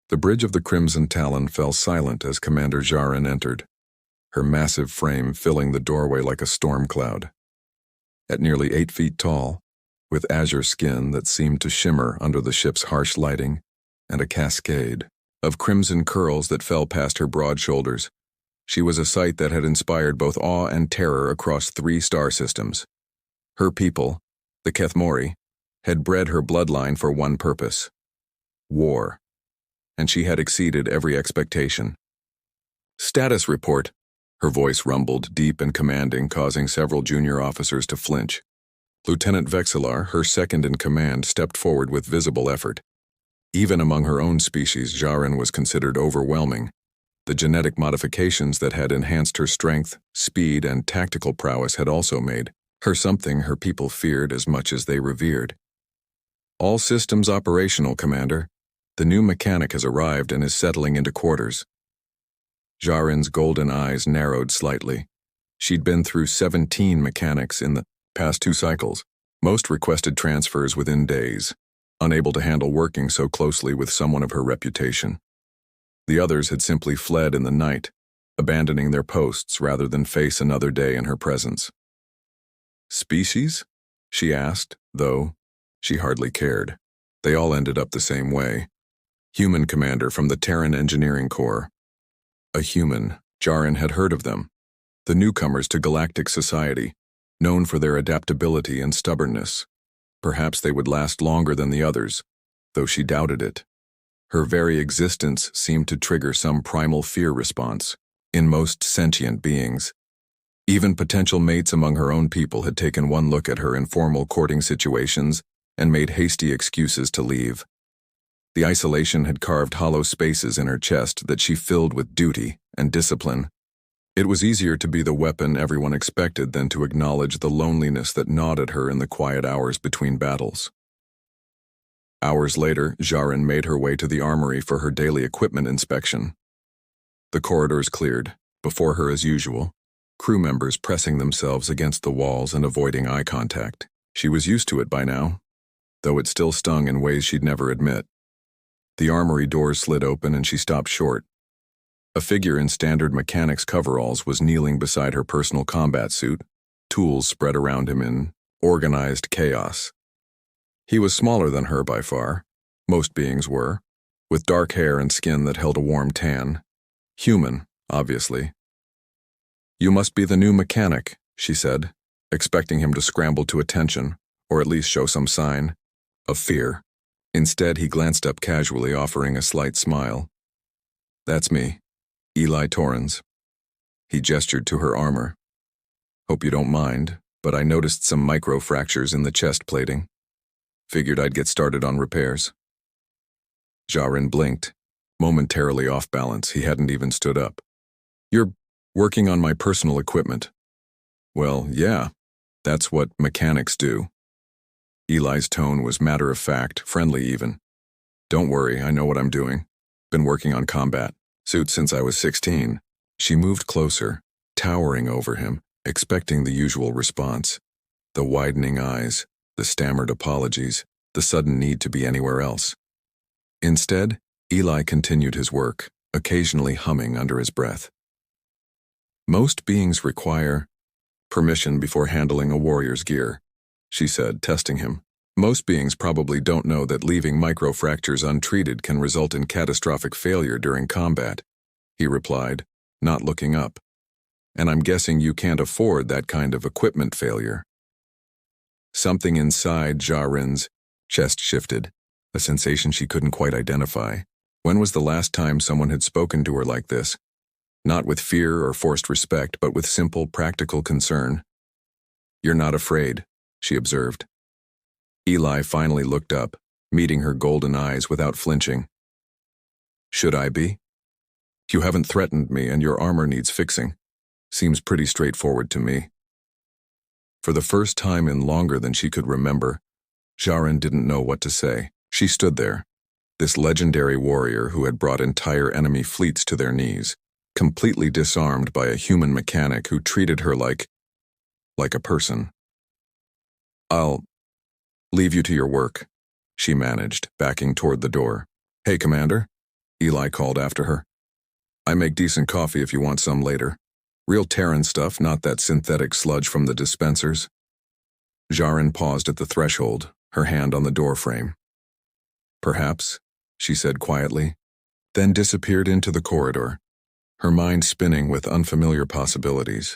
The bridge of the Crimson Talon fell silent as Commander Jarin entered, her massive frame filling the doorway like a storm cloud. At nearly 8 feet tall, with azure skin that seemed to shimmer under the ship's harsh lighting, and a cascade of crimson curls that fell past her broad shoulders, she was a sight that had inspired both awe and terror across 3 star systems. Her people, the Kethmori, had bred her bloodline for one purpose: war. And she had exceeded every expectation. "Status report," her voice rumbled deep and commanding, causing several junior officers to flinch. Lieutenant Vexilar, her second in command, stepped forward with visible effort. Even among her own species, Jarin was considered overwhelming. The genetic modifications that had enhanced her strength, speed, and tactical prowess had also made her something her people feared as much as they revered. "All systems operational, Commander. The new mechanic has arrived and is settling into quarters." Jarin's golden eyes narrowed slightly. She'd been through 17 mechanics in the past 2 cycles. Most requested transfers within days, unable to handle working so closely with someone of her reputation. The others had simply fled in the night, abandoning their posts rather than face another day in her presence. "Species?" she asked, though she hardly cared. They all ended up the same way. Human commander from the Terran Engineering Corps. A human, Jarin had heard of them. The newcomers to galactic society, known for their adaptability and stubbornness. Perhaps they would last longer than the others, though she doubted it. Her very existence seemed to trigger some primal fear response in most sentient beings. Even potential mates among her own people had taken one look at her informal courting situations and made hasty excuses to leave. The isolation had carved hollow spaces in her chest that she filled with duty and discipline. It was easier to be the weapon everyone expected than to acknowledge the loneliness that gnawed at her in the quiet hours between battles. Hours later, Jarin made her way to the armory for her daily equipment inspection. The corridors cleared, before her as usual, crew members pressing themselves against the walls and avoiding eye contact. She was used to it by now, though it still stung in ways she'd never admit. The armory doors slid open and she stopped short. A figure in standard mechanics coveralls was kneeling beside her personal combat suit, tools spread around him in organized chaos. He was smaller than her by far, most beings were, with dark hair and skin that held a warm tan. Human, obviously. "You must be the new mechanic," she said, expecting him to scramble to attention, or at least show some sign of fear. Instead, he glanced up casually, offering a slight smile. "That's me, Eli Torrens." He gestured to her armor. "Hope you don't mind, but I noticed some micro-fractures in the chest plating. Figured I'd get started on repairs." Jarin blinked, momentarily off balance. He hadn't even stood up. "You're working on my personal equipment." "Well, yeah, that's what mechanics do." Eli's tone was matter-of-fact, friendly even. "Don't worry, I know what I'm doing. Been working on combat suits since I was 16. She moved closer, towering over him, expecting the usual response. The widening eyes, the stammered apologies, the sudden need to be anywhere else. Instead, Eli continued his work, occasionally humming under his breath. "Most beings require permission before handling a warrior's gear," she said, testing him. "Most beings probably don't know that leaving microfractures untreated can result in catastrophic failure during combat," he replied, not looking up. "And I'm guessing you can't afford that kind of equipment failure." Something inside Jarin's chest shifted, a sensation she couldn't quite identify. When was the last time someone had spoken to her like this? Not with fear or forced respect, but with simple, practical concern. "You're not afraid," she observed. Eli finally looked up, meeting her golden eyes without flinching. "Should I be? You haven't threatened me and your armor needs fixing. Seems pretty straightforward to me." For the first time in longer than she could remember, Jarin didn't know what to say. She stood there, this legendary warrior who had brought entire enemy fleets to their knees, completely disarmed by a human mechanic who treated her like a person. "I'll leave you to your work," she managed, backing toward the door. "Hey, Commander, Eli called after her. I make decent coffee if you want some later. Real Terran stuff, not that synthetic sludge from the dispensers. Jarin paused at the threshold, her hand on the doorframe. Perhaps, she said quietly, then disappeared into the corridor, her mind spinning with unfamiliar possibilities.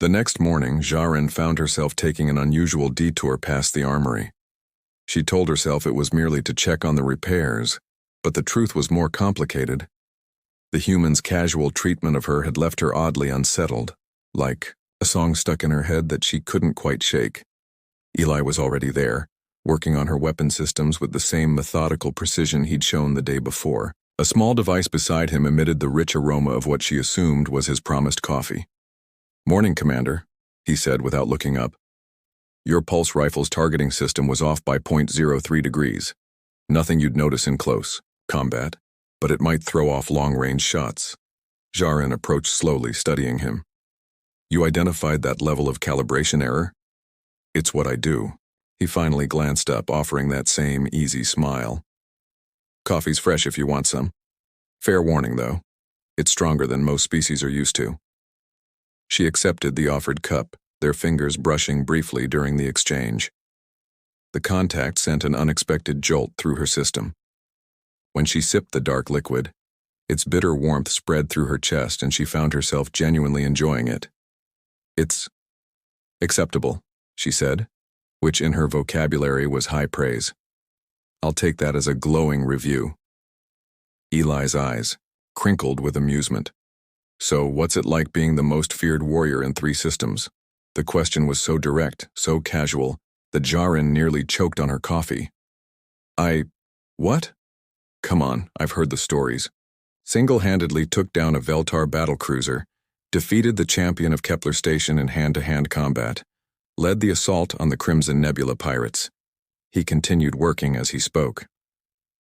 The next morning, Jarin found herself taking an unusual detour past the armory. She told herself it was merely to check on the repairs, but the truth was more complicated. The human's casual treatment of her had left her oddly unsettled, like a song stuck in her head that she couldn't quite shake. Eli was already there, working on her weapon systems with the same methodical precision he'd shown the day before. A small device beside him emitted the rich aroma of what she assumed was his promised coffee. "Morning, Commander," he said without looking up. "Your pulse rifle's targeting system was off by 0.03 degrees. Nothing you'd notice in close combat, but it might throw off long-range shots." Jarin approached slowly, studying him. "You identified that level of calibration error?" "It's what I do." He finally glanced up, offering that same easy smile. "Coffee's fresh if you want some. Fair warning, though. It's stronger than most species are used to." She accepted the offered cup, their fingers brushing briefly during the exchange. The contact sent an unexpected jolt through her system. When she sipped the dark liquid, its bitter warmth spread through her chest and she found herself genuinely enjoying it. "It's acceptable," she said, which in her vocabulary was high praise. "I'll take that as a glowing review." Eli's eyes crinkled with amusement. "So what's it like being the most feared warrior in 3 systems?" The question was so direct, so casual, that Jarin nearly choked on her coffee. What? Come on, I've heard the stories. Single-handedly took down a Veltar battlecruiser, defeated the champion of Kepler Station in hand-to-hand combat, led the assault on the Crimson Nebula pirates. He continued working as he spoke.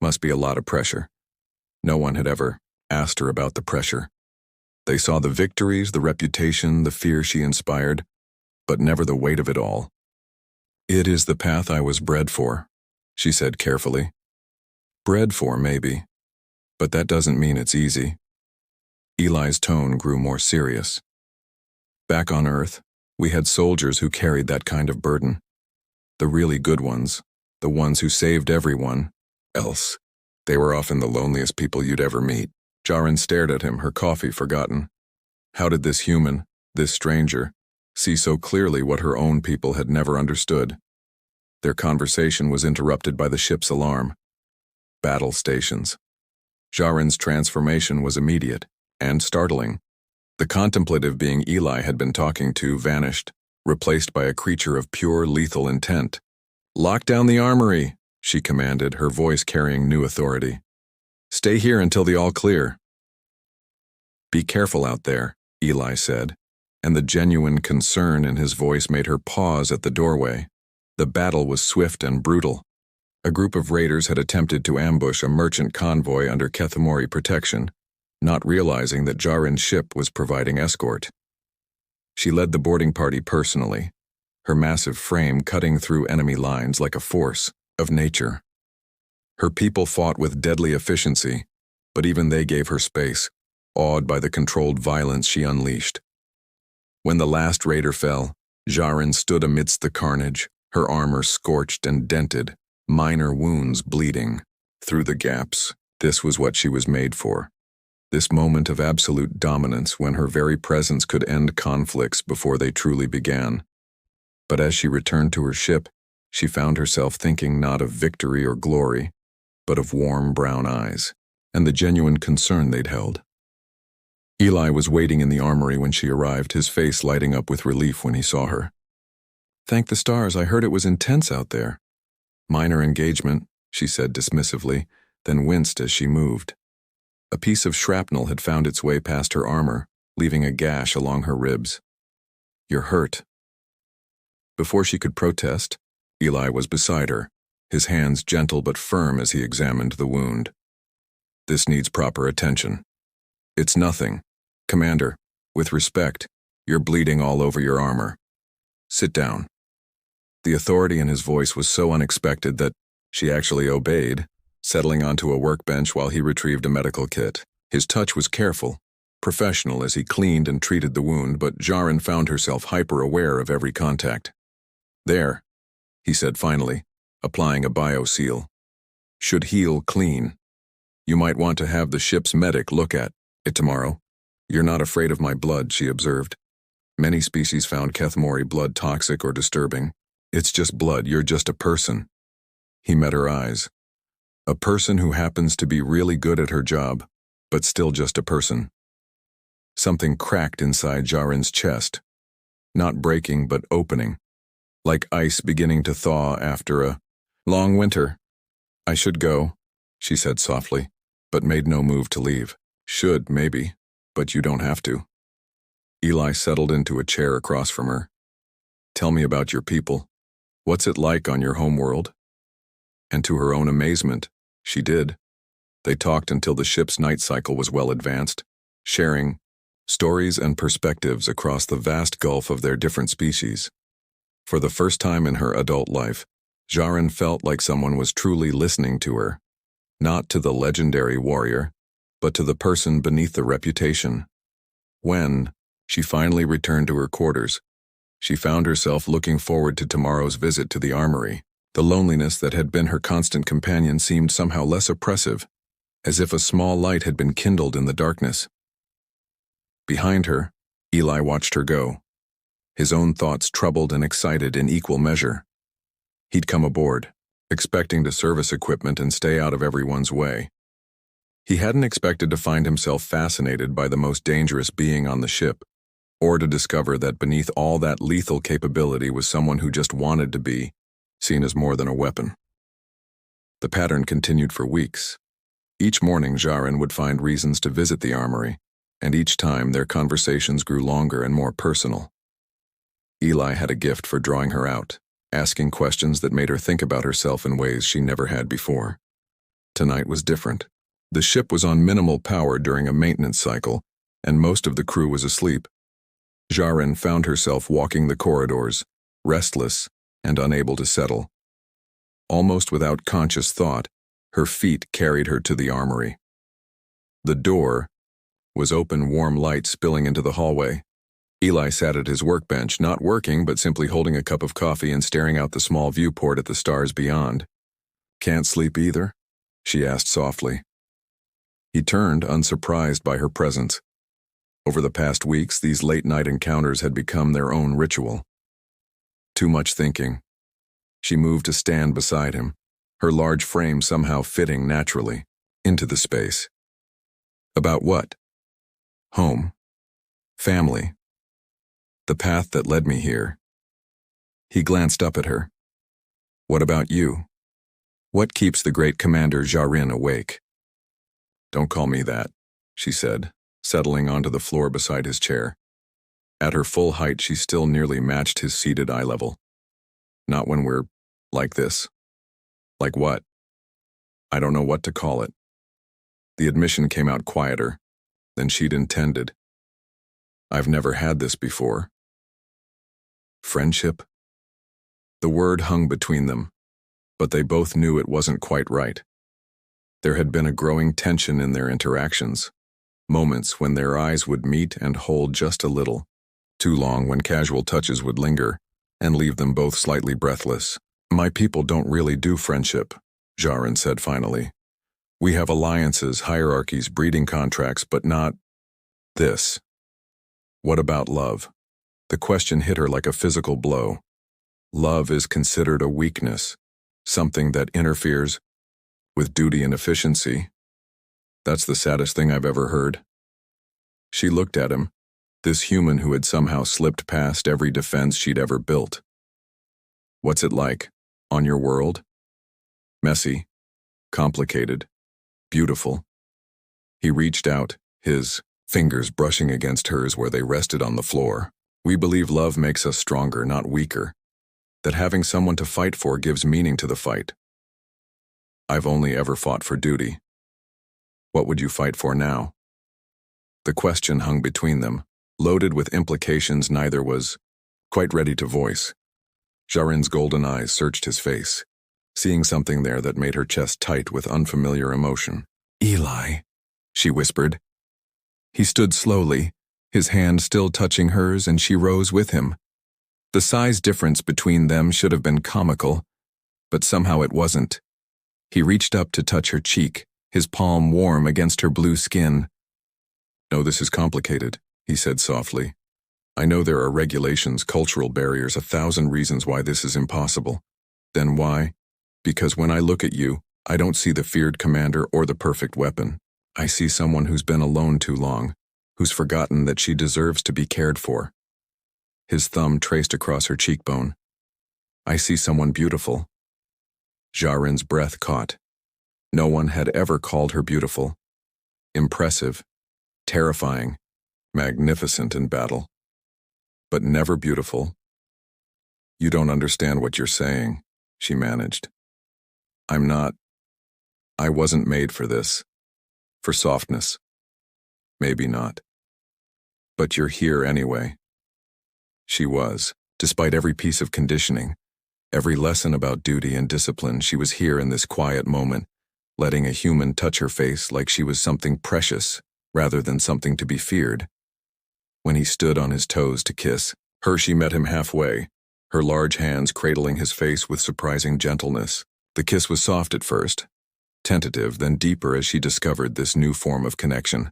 Must be a lot of pressure. No one had ever asked her about the pressure. They saw the victories, the reputation, the fear she inspired, but never the weight of it all. "It is the path I was bred for," she said carefully. "Bred for, maybe, but that doesn't mean it's easy." Eli's tone grew more serious. "Back on Earth, we had soldiers who carried that kind of burden. The really good ones, the ones who saved everyone else. They were often the loneliest people you'd ever meet." Jarin stared at him, her coffee forgotten. How did this human, this stranger, see so clearly what her own people had never understood? Their conversation was interrupted by the ship's alarm. Battle stations. Jarin's transformation was immediate and startling. The contemplative being Eli had been talking to vanished, replaced by a creature of pure lethal intent. "Lock down the armory," she commanded, her voice carrying new authority. "Stay here until the all-clear." "Be careful out there," Eli said, and the genuine concern in his voice made her pause at the doorway. The battle was swift and brutal. A group of raiders had attempted to ambush a merchant convoy under Kethamori protection, not realizing that Jarin's ship was providing escort. She led the boarding party personally, her massive frame cutting through enemy lines like a force of nature. Her people fought with deadly efficiency, but even they gave her space, awed by the controlled violence she unleashed. When the last raider fell, Jarin stood amidst the carnage, her armor scorched and dented, minor wounds bleeding. Through the gaps, this was what she was made for. This moment of absolute dominance when her very presence could end conflicts before they truly began. But as she returned to her ship, she found herself thinking not of victory or glory, but of warm brown eyes, and the genuine concern they'd held. Eli was waiting in the armory when she arrived, his face lighting up with relief when he saw her. "Thank the stars, I heard it was intense out there." "Minor engagement," she said dismissively, then winced as she moved. A piece of shrapnel had found its way past her armor, leaving a gash along her ribs. "You're hurt." Before she could protest, Eli was beside her, his hands gentle but firm as he examined the wound. "This needs proper attention." "It's nothing. Commander, with respect, you're bleeding all over your armor. Sit down." The authority in his voice was so unexpected that she actually obeyed, settling onto a workbench while he retrieved a medical kit. His touch was careful, professional as he cleaned and treated the wound, but Jarin found herself hyper-aware of every contact. "There," he said finally, applying a bio-seal. "Should heal clean. You might want to have the ship's medic look at it tomorrow." "You're not afraid of my blood," she observed. "Many species found Kethmori blood toxic or disturbing. It's just blood, you're just a person." He met her eyes. A person who happens to be really good at her job, but still just a person. Something cracked inside Jarin's chest. Not breaking, but opening. Like ice beginning to thaw after a long winter. "I should go," she said softly, but made no move to leave. "Should, maybe, but you don't have to." Eli settled into a chair across from her. "Tell me about your people. What's it like on your home world?" And to her own amazement, she did. They talked until the ship's night cycle was well advanced, sharing stories and perspectives across the vast gulf of their different species. For the first time in her adult life, Jarin felt like someone was truly listening to her, not to the legendary warrior, but to the person beneath the reputation. When she finally returned to her quarters, she found herself looking forward to tomorrow's visit to the armory. The loneliness that had been her constant companion seemed somehow less oppressive, as if a small light had been kindled in the darkness. Behind her, Eli watched her go, his own thoughts troubled and excited in equal measure. He'd come aboard, expecting to service equipment and stay out of everyone's way. He hadn't expected to find himself fascinated by the most dangerous being on the ship, or to discover that beneath all that lethal capability was someone who just wanted to be seen as more than a weapon. The pattern continued for weeks. Each morning, Jarin would find reasons to visit the armory, and each time their conversations grew longer and more personal. Eli had a gift for drawing her out, asking questions that made her think about herself in ways she never had before. Tonight was different. The ship was on minimal power during a maintenance cycle, and most of the crew was asleep. Jarin found herself walking the corridors, restless and unable to settle. Almost without conscious thought, her feet carried her to the armory. The door was open, warm light spilling into the hallway. Eli sat at his workbench, not working but simply holding a cup of coffee and staring out the small viewport at the stars beyond. "Can't sleep either?" she asked softly. He turned, unsurprised by her presence. Over the past weeks, these late-night encounters had become their own ritual. Too much thinking. She moved to stand beside him, her large frame somehow fitting naturally into the space. "About what?" "Home. Family. The path that led me here." He glanced up at her. "What about you? What keeps the great Commander Jarin awake?" "Don't call me that," she said, settling onto the floor beside his chair. At her full height, she still nearly matched his seated eye level. "Not when we're like this." "Like what?" "I don't know what to call it." The admission came out quieter than she'd intended. "I've never had this before." Friendship? The word hung between them, but they both knew it wasn't quite right. There had been a growing tension in their interactions, moments when their eyes would meet and hold just a little, too long when casual touches would linger and leave them both slightly breathless. "My people don't really do friendship," Jarin said finally. "We have alliances, hierarchies, breeding contracts, but not this." "What about love?" The question hit her like a physical blow. Love is considered a weakness, something that interferes with duty and efficiency. That's the saddest thing I've ever heard. She looked at him, this human who had somehow slipped past every defense she'd ever built. "What's it like, on your world?" "Messy, complicated, beautiful." He reached out, his fingers brushing against hers where they rested on the floor. "We believe love makes us stronger, not weaker. That having someone to fight for gives meaning to the fight. I've only ever fought for duty. What would you fight for now?" The question hung between them, loaded with implications neither was quite ready to voice. Jarin's golden eyes searched his face. seeing something there that made her chest tight with unfamiliar emotion. "Eli," she whispered. He stood slowly, his hand still touching hers, and she rose with him. The size difference between them should have been comical, but somehow it wasn't. He reached up to touch her cheek, his palm warm against her blue skin. "No, this is complicated," he said softly. "I know there are regulations, cultural barriers, 1,000 reasons why this is impossible. Then why? Because when I look at you, I don't see the feared commander or the perfect weapon. I see someone who's been alone too long, who's forgotten that she deserves to be cared for." His thumb traced across her cheekbone. "I see someone beautiful." Jaren's breath caught. No one had ever called her beautiful. Impressive, terrifying, magnificent in battle. But never beautiful. "You don't understand what you're saying," she managed. I wasn't made for this. For softness. Maybe not. But you're here anyway." She was, despite every piece of conditioning, every lesson about duty and discipline. She was here in this quiet moment, letting a human touch her face like she was something precious, rather than something to be feared. When he stood on his toes to kiss her, she met him halfway, her large hands cradling his face with surprising gentleness. The kiss was soft at first, tentative, then deeper as she discovered this new form of connection.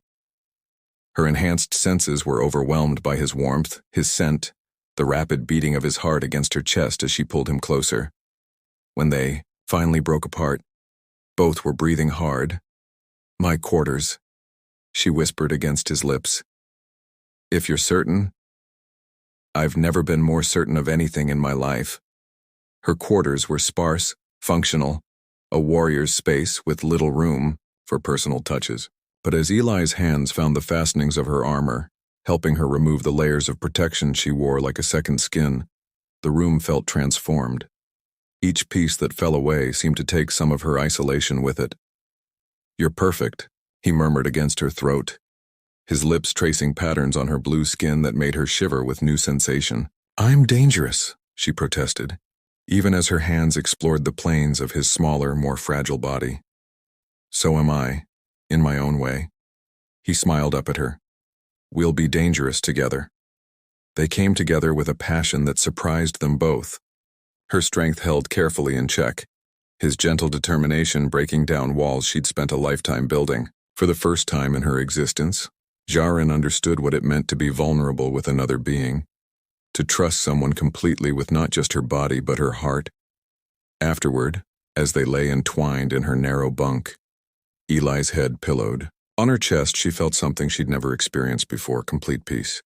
Her enhanced senses were overwhelmed by his warmth, his scent, the rapid beating of his heart against her chest as she pulled him closer. When they finally broke apart, both were breathing hard. "My quarters," she whispered against his lips. "If you're certain." "I've never been more certain of anything in my life." Her quarters were sparse, functional, a warrior's space with little room for personal touches. But as Eli's hands found the fastenings of her armor, helping her remove the layers of protection she wore like a second skin, the room felt transformed. Each piece that fell away seemed to take some of her isolation with it. "You're perfect," he murmured against her throat, his lips tracing patterns on her blue skin that made her shiver with new sensation. "I'm dangerous," she protested, even as her hands explored the planes of his smaller, more fragile body. "So am I, in my own way." He smiled up at her. "We'll be dangerous together." They came together with a passion that surprised them both. Her strength held carefully in check, his gentle determination breaking down walls she'd spent a lifetime building. For the first time in her existence, Jaren understood what it meant to be vulnerable with another being, to trust someone completely with not just her body but her heart. Afterward, as they lay entwined in her narrow bunk, Eli's head pillowed. On her chest she felt something she'd never experienced before, complete peace.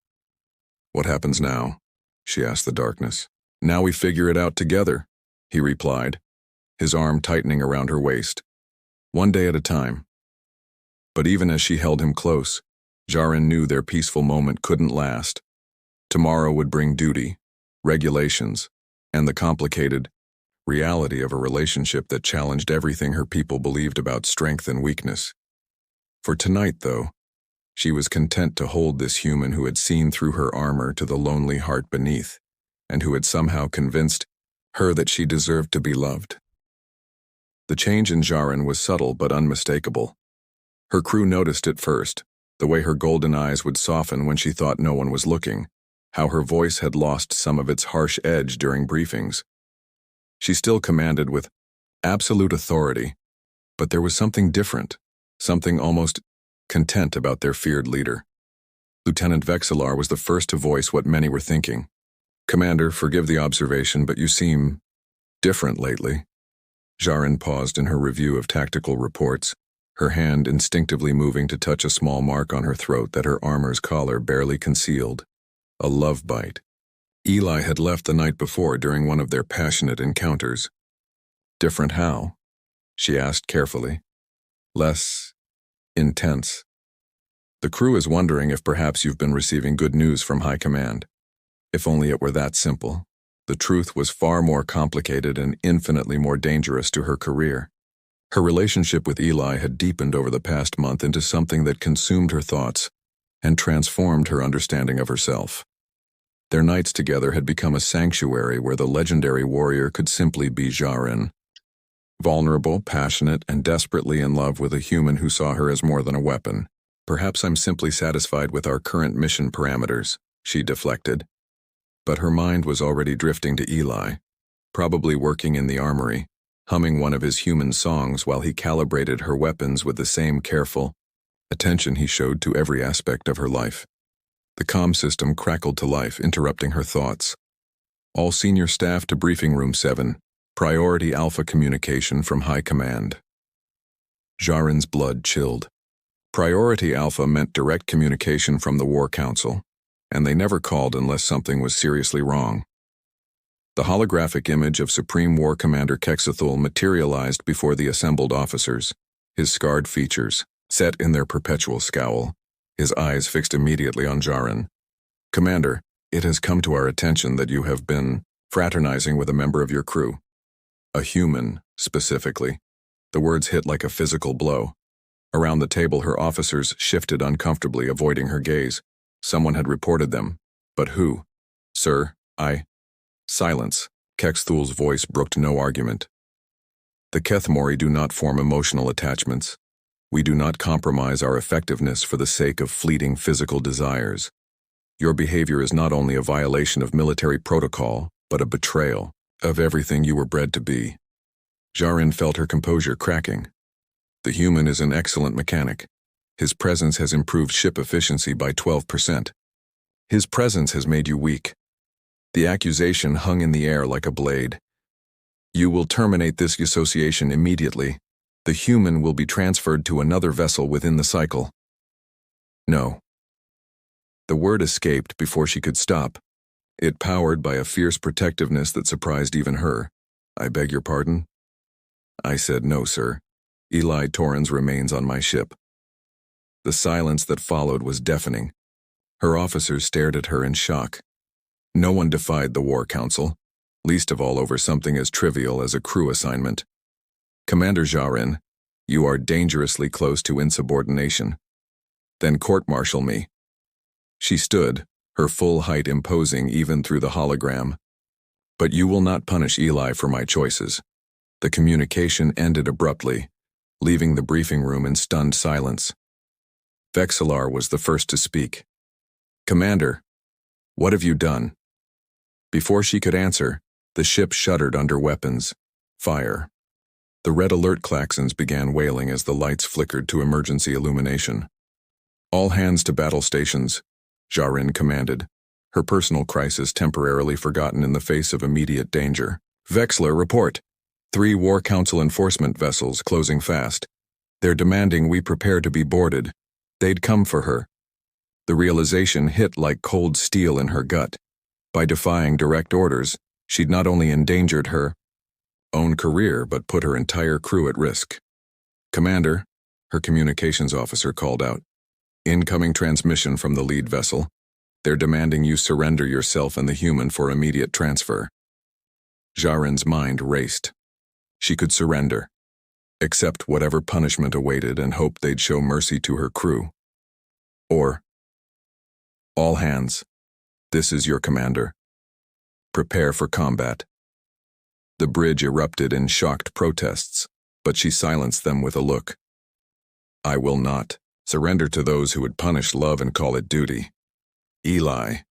"What happens now?" she asked the darkness. "Now we figure it out together," he replied, his arm tightening around her waist. "One day at a time." But even as she held him close, Jaren knew their peaceful moment couldn't last. Tomorrow would bring duty, regulations, and the complicated reality of a relationship that challenged everything her people believed about strength and weakness. For tonight, though, she was content to hold this human who had seen through her armor to the lonely heart beneath, and who had somehow convinced her that she deserved to be loved. The change in Jaren was subtle but unmistakable. Her crew noticed it first, the way her golden eyes would soften when she thought no one was looking, how her voice had lost some of its harsh edge during briefings. She still commanded with absolute authority, but there was something different, something almost content about their feared leader. Lieutenant Vexillar was the first to voice what many were thinking. "Commander, forgive the observation, but you seem different lately." Jaren paused in her review of tactical reports, her hand instinctively moving to touch a small mark on her throat that her armor's collar barely concealed. A love bite. Eli had left the night before during one of their passionate encounters. "Different how?" she asked carefully. "Less intense. The crew is wondering if perhaps you've been receiving good news from High Command. If only it were that simple." The truth was far more complicated and infinitely more dangerous to her career. Her relationship with Eli had deepened over the past month into something that consumed her thoughts and transformed her understanding of herself. Their nights together had become a sanctuary where the legendary warrior could simply be Jaren. vulnerable, passionate, and desperately in love with a human who saw her as more than a weapon. Perhaps I'm simply satisfied with our current mission parameters, she deflected. But her mind was already drifting to Eli, probably working in the armory, humming one of his human songs while he calibrated her weapons with the same careful attention he showed to every aspect of her life. The comm system crackled to life, interrupting her thoughts. All senior staff to briefing room 7. Priority Alpha communication from High Command. Jaren's blood chilled. Priority Alpha meant direct communication from the War Council, and they never called unless something was seriously wrong. The holographic image of Supreme War Commander Kexathul materialized before the assembled officers, his scarred features set in their perpetual scowl, his eyes fixed immediately on Jaren. "Commander, it has come to our attention that you have been fraternizing with a member of your crew. A human, specifically." The words hit like a physical blow. Around the table, her officers shifted uncomfortably, avoiding her gaze. Someone had reported them. But who? "Sir, Silence. Kexthul's voice brooked no argument. "The Kethmori do not form emotional attachments. We do not compromise our effectiveness for the sake of fleeting physical desires. Your behavior is not only a violation of military protocol, but a betrayal of everything you were bred to be." Jaren felt her composure cracking. "The human is an excellent mechanic. His presence has improved ship efficiency by 12%. His presence has made you weak." The accusation hung in the air like a blade. "You will terminate this association immediately. The human will be transferred to another vessel within the cycle." "No." The word escaped before she could stop, it powered by a fierce protectiveness that surprised even her. "I beg your pardon?" "I said no, sir. Eli Torrens remains on my ship." The silence that followed was deafening. Her officers stared at her in shock. No one defied the War Council, least of all over something as trivial as a crew assignment. "Commander Jaren, you are dangerously close to insubordination. Then court-martial me." She stood, her full height imposing even through the hologram. "But you will not punish Eli for my choices." The communication ended abruptly, leaving the briefing room in stunned silence. Vexillar was the first to speak. "Commander, what have you done?" Before she could answer, the ship shuddered under weapons. Fire. The red alert klaxons began wailing as the lights flickered to emergency illumination. "All hands to battle stations," Jaren commanded, her personal crisis temporarily forgotten in the face of immediate danger. "Vexler, report. 3 War Council enforcement vessels closing fast. They're demanding we prepare to be boarded. They'd come for her." The realization hit like cold steel in her gut. By defying direct orders, she'd not only endangered her own career but put her entire crew at risk. "Commander," her communications officer called out. "Incoming transmission from the lead vessel. They're demanding you surrender yourself and the human for immediate transfer." Jaren's mind raced. She could surrender, accept whatever punishment awaited, and hope they'd show mercy to her crew. Or, "All hands. This is your commander. Prepare for combat." The bridge erupted in shocked protests, but she silenced them with a look. "I will not surrender to those who would punish love and call it duty. Eli."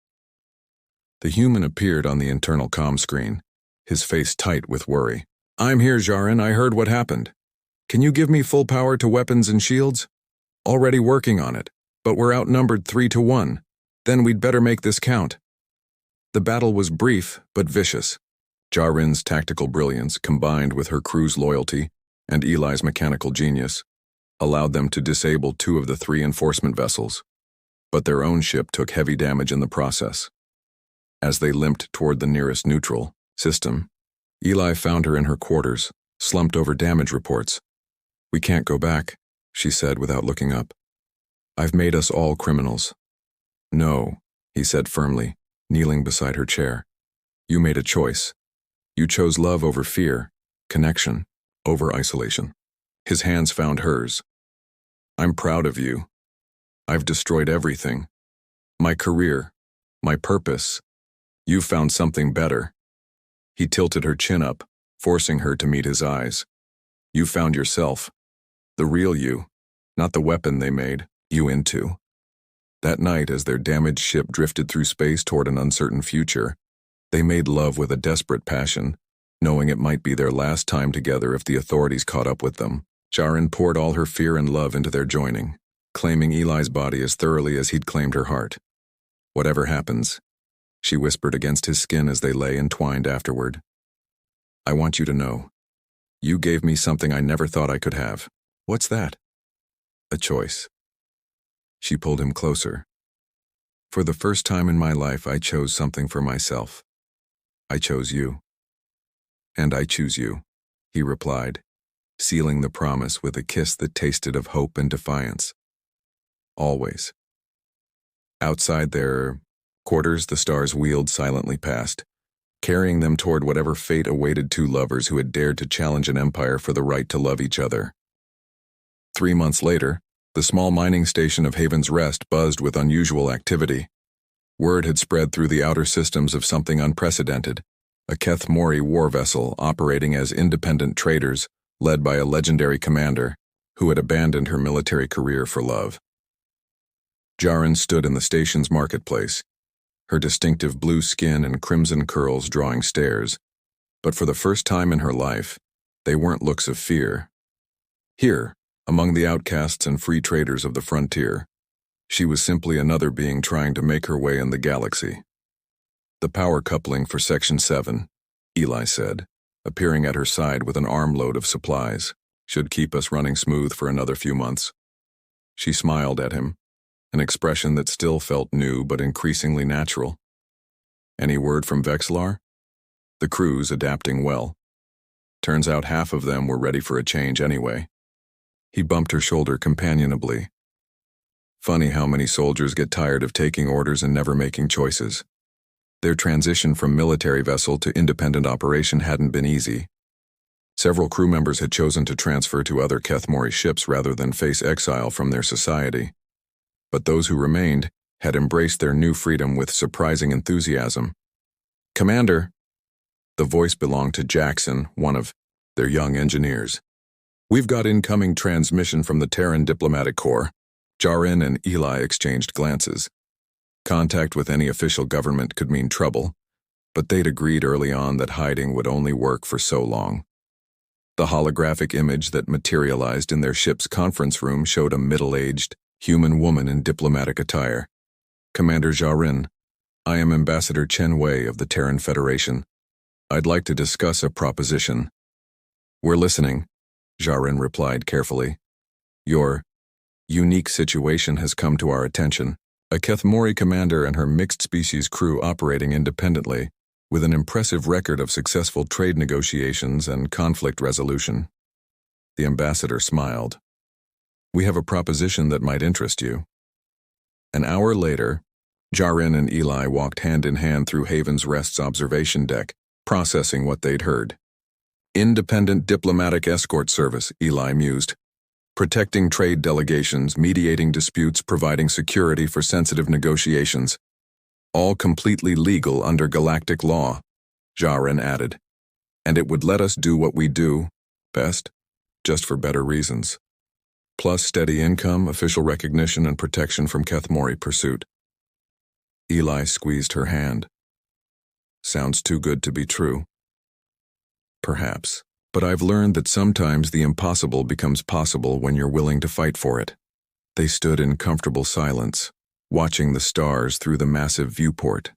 The human appeared on the internal comm screen, his face tight with worry. "I'm here, Jaren. I heard what happened. Can you give me full power to weapons and shields?" "Already working on it, but we're outnumbered 3-1. Then we'd better make this count." The battle was brief but vicious. Jaren's tactical brilliance, combined with her crew's loyalty and Eli's mechanical genius, allowed them to disable 2 of the 3 enforcement vessels. But their own ship took heavy damage in the process. As they limped toward the nearest neutral system, Eli found her in her quarters, slumped over damage reports. "We can't go back," she said without looking up. "I've made us all criminals." "No," he said firmly, kneeling beside her chair. "You made a choice. You chose love over fear, connection over isolation." His hands found hers. "I'm proud of you. I've destroyed everything. My career, my purpose. You found something better." He tilted her chin up, forcing her to meet his eyes. You found yourself. The real you. Not the weapon they made you into. That night, as their damaged ship drifted through space toward an uncertain future, they made love with a desperate passion, knowing it might be their last time together if the authorities caught up with them. Jaren poured all her fear and love into their joining, claiming Eli's body as thoroughly as he'd claimed her heart. Whatever happens, she whispered against his skin as they lay entwined afterward. I want you to know. You gave me something I never thought I could have. What's that? A choice. She pulled him closer. For the first time in my life, I chose something for myself. I chose you. And I choose you, he replied, sealing the promise with a kiss that tasted of hope and defiance. Always. Outside their quarters, the stars wheeled silently past, carrying them toward whatever fate awaited two lovers who had dared to challenge an empire for the right to love each other. 3 months later, the small mining station of Haven's Rest buzzed with unusual activity. Word had spread through the outer systems of something unprecedented, a Keth Mori war vessel operating as independent traders, led by a legendary commander who had abandoned her military career for love. Jaren stood in the station's marketplace, her distinctive blue skin and crimson curls drawing stares, but for the first time in her life, they weren't looks of fear. Here, among the outcasts and free traders of the frontier, she was simply another being trying to make her way in the galaxy. The power coupling for Section 7, Eli said, appearing at her side with an armload of supplies, should keep us running smooth for another few months. She smiled at him, an expression that still felt new but increasingly natural. Any word from Vexlar? The crew's adapting well. Turns out half of them were ready for a change anyway. He bumped her shoulder companionably. Funny how many soldiers get tired of taking orders and never making choices. Their transition from military vessel to independent operation hadn't been easy. Several crew members had chosen to transfer to other Keth Mori ships rather than face exile from their society. But those who remained had embraced their new freedom with surprising enthusiasm. Commander! The voice belonged to Jackson, one of their young engineers. We've got incoming transmission from the Terran Diplomatic Corps. Jaren and Eli exchanged glances. Contact with any official government could mean trouble, but they'd agreed early on that hiding would only work for so long. The holographic image that materialized in their ship's conference room showed a middle-aged, human woman in diplomatic attire. Commander Jaren, I am Ambassador Chen Wei of the Terran Federation. I'd like to discuss a proposition. We're listening, Jaren replied carefully. Your unique situation has come to our attention. A Keth Mori commander and her mixed-species crew operating independently, with an impressive record of successful trade negotiations and conflict resolution. The ambassador smiled. We have a proposition that might interest you. An hour later, Jaren and Eli walked hand in hand through Haven's Rest's observation deck, processing what they'd heard. Independent diplomatic escort service, Eli mused. Protecting trade delegations, mediating disputes, providing security for sensitive negotiations. All completely legal under galactic law, Jaren added. And it would let us do what we do best, just for better reasons. Plus steady income, official recognition, and protection from Keth Mori pursuit. Eli squeezed her hand. Sounds too good to be true. Perhaps. But I've learned that sometimes the impossible becomes possible when you're willing to fight for it. They stood in comfortable silence, watching the stars through the massive viewport.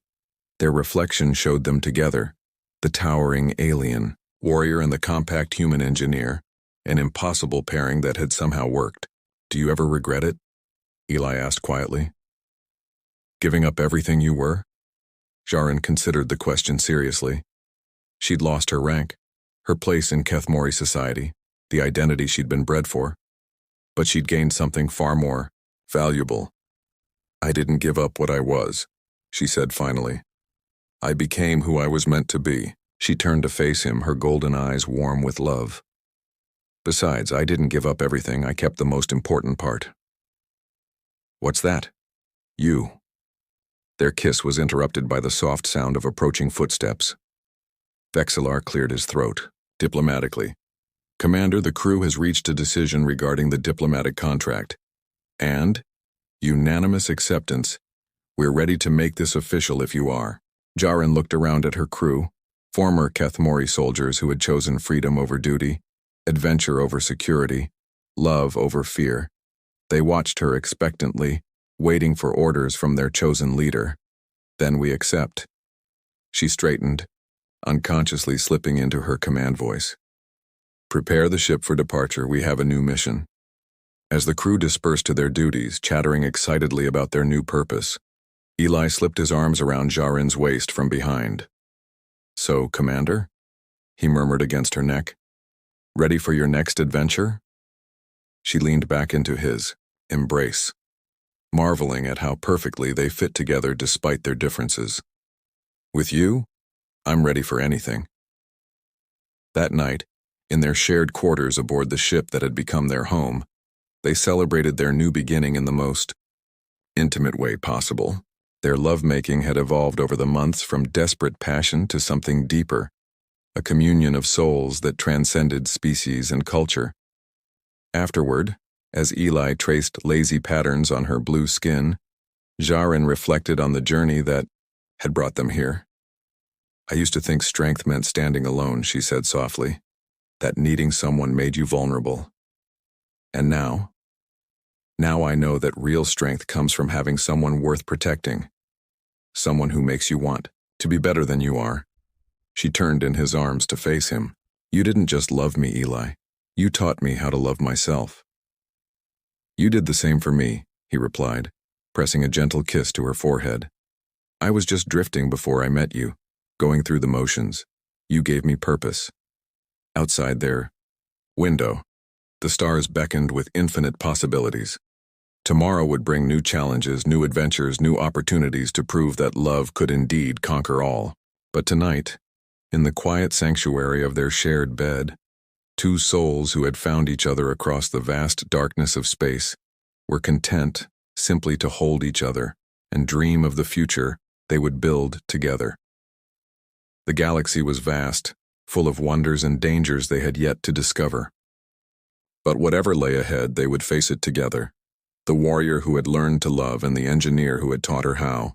Their reflection showed them together, the towering alien, warrior and the compact human engineer, an impossible pairing that had somehow worked. Do you ever regret it? Eli asked quietly. Giving up everything you were? Jaren considered the question seriously. She'd lost her rank, her place in Keth Mori society, the identity she'd been bred for. But she'd gained something far more valuable. I didn't give up what I was, she said finally. I became who I was meant to be. She turned to face him, her golden eyes warm with love. Besides, I didn't give up everything. I kept the most important part. What's that? You. Their kiss was interrupted by the soft sound of approaching footsteps. Vexlar cleared his throat, diplomatically. "Commander, the crew has reached a decision regarding the diplomatic contract. And, unanimous acceptance, we're ready to make this official if you are." Jaren looked around at her crew, former Kethmori soldiers who had chosen freedom over duty, adventure over security, love over fear. They watched her expectantly, waiting for orders from their chosen leader. "Then we accept." She straightened, unconsciously slipping into her command voice. "Prepare the ship for departure. We have a new mission." As the crew dispersed to their duties, chattering excitedly about their new purpose, Eli slipped his arms around Jaren's waist from behind. "So, Commander?" he murmured against her neck. "Ready for your next adventure?" She leaned back into his embrace, marveling at how perfectly they fit together despite their differences. "With you, I'm ready for anything." That night, in their shared quarters aboard the ship that had become their home, they celebrated their new beginning in the most intimate way possible. Their lovemaking had evolved over the months from desperate passion to something deeper, a communion of souls that transcended species and culture. Afterward, as Eli traced lazy patterns on her blue skin, Jaren reflected on the journey that had brought them here. "I used to think strength meant standing alone," she said softly, "that needing someone made you vulnerable. And now I know that real strength comes from having someone worth protecting, someone who makes you want to be better than you are." She turned in his arms to face him. "You didn't just love me, Eli. You taught me how to love myself." "You did the same for me," he replied, pressing a gentle kiss to her forehead. "I was just drifting before I met you, going through the motions. You gave me purpose." Outside their window, the stars beckoned with infinite possibilities. Tomorrow would bring new challenges, new adventures, new opportunities to prove that love could indeed conquer all. But tonight, in the quiet sanctuary of their shared bed, two souls who had found each other across the vast darkness of space were content simply to hold each other and dream of the future they would build together. The galaxy was vast, full of wonders and dangers they had yet to discover. But whatever lay ahead, they would face it together. The warrior who had learned to love and the engineer who had taught her how.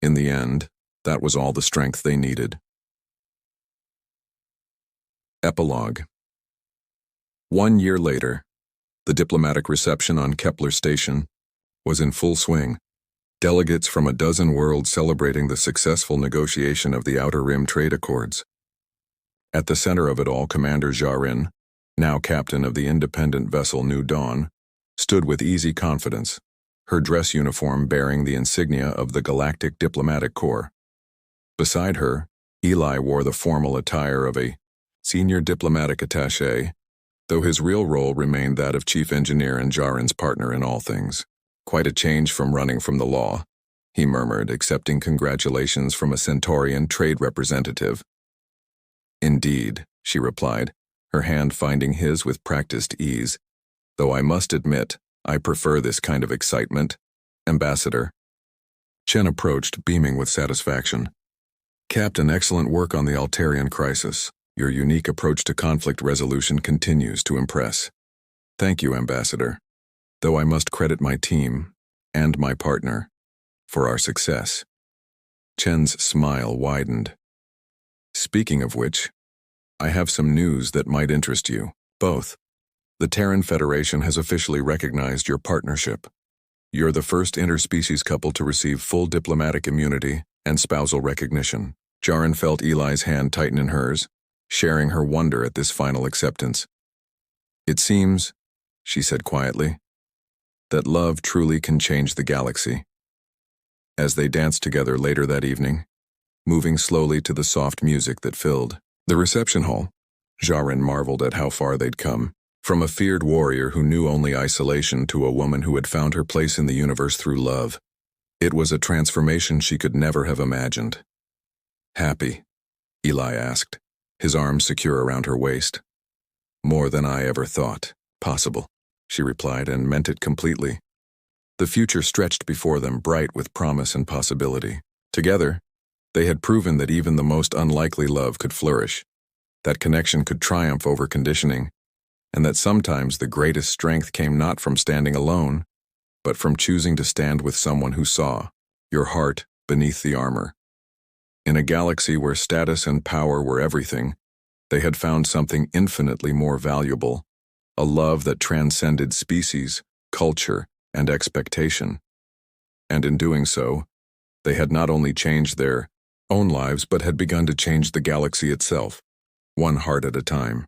In the end, that was all the strength they needed. Epilogue. 1 year later, the diplomatic reception on Kepler Station was in full swing. Delegates from a dozen worlds celebrating the successful negotiation of the Outer Rim trade accords. At the center of it all, Commander Jaren, now captain of the independent vessel New Dawn, stood with easy confidence, her dress uniform bearing the insignia of the Galactic Diplomatic Corps. Beside her, Eli wore the formal attire of a senior diplomatic attaché, though his real role remained that of chief engineer and Jaren's partner in all things. "Quite a change from running from the law," he murmured, accepting congratulations from a Centaurian trade representative. "Indeed," she replied, her hand finding his with practiced ease. "Though I must admit, I prefer this kind of excitement, Ambassador." Chen approached, beaming with satisfaction. "Captain, excellent work on the Altarian crisis. Your unique approach to conflict resolution continues to impress." "Thank you, Ambassador. Though I must credit my team, and my partner, for our success." Chen's smile widened. "Speaking of which, I have some news that might interest you, both. The Terran Federation has officially recognized your partnership. You're the first interspecies couple to receive full diplomatic immunity and spousal recognition." Jaren felt Eli's hand tighten in hers, sharing her wonder at this final acceptance. "It seems," she said quietly, "that love truly can change the galaxy." As they danced together later that evening, moving slowly to the soft music that filled the reception hall, Jaren marveled at how far they'd come. From a feared warrior who knew only isolation to a woman who had found her place in the universe through love. It was a transformation she could never have imagined. "Happy?" Eli asked, his arms secure around her waist. "More than I ever thought possible," she replied, and meant it completely. The future stretched before them, bright with promise and possibility. Together, they had proven that even the most unlikely love could flourish, that connection could triumph over conditioning, and that sometimes the greatest strength came not from standing alone, but from choosing to stand with someone who saw your heart beneath the armor. In a galaxy where status and power were everything, they had found something infinitely more valuable, a love that transcended species, culture, and expectation. And in doing so, they had not only changed their own lives but had begun to change the galaxy itself, one heart at a time.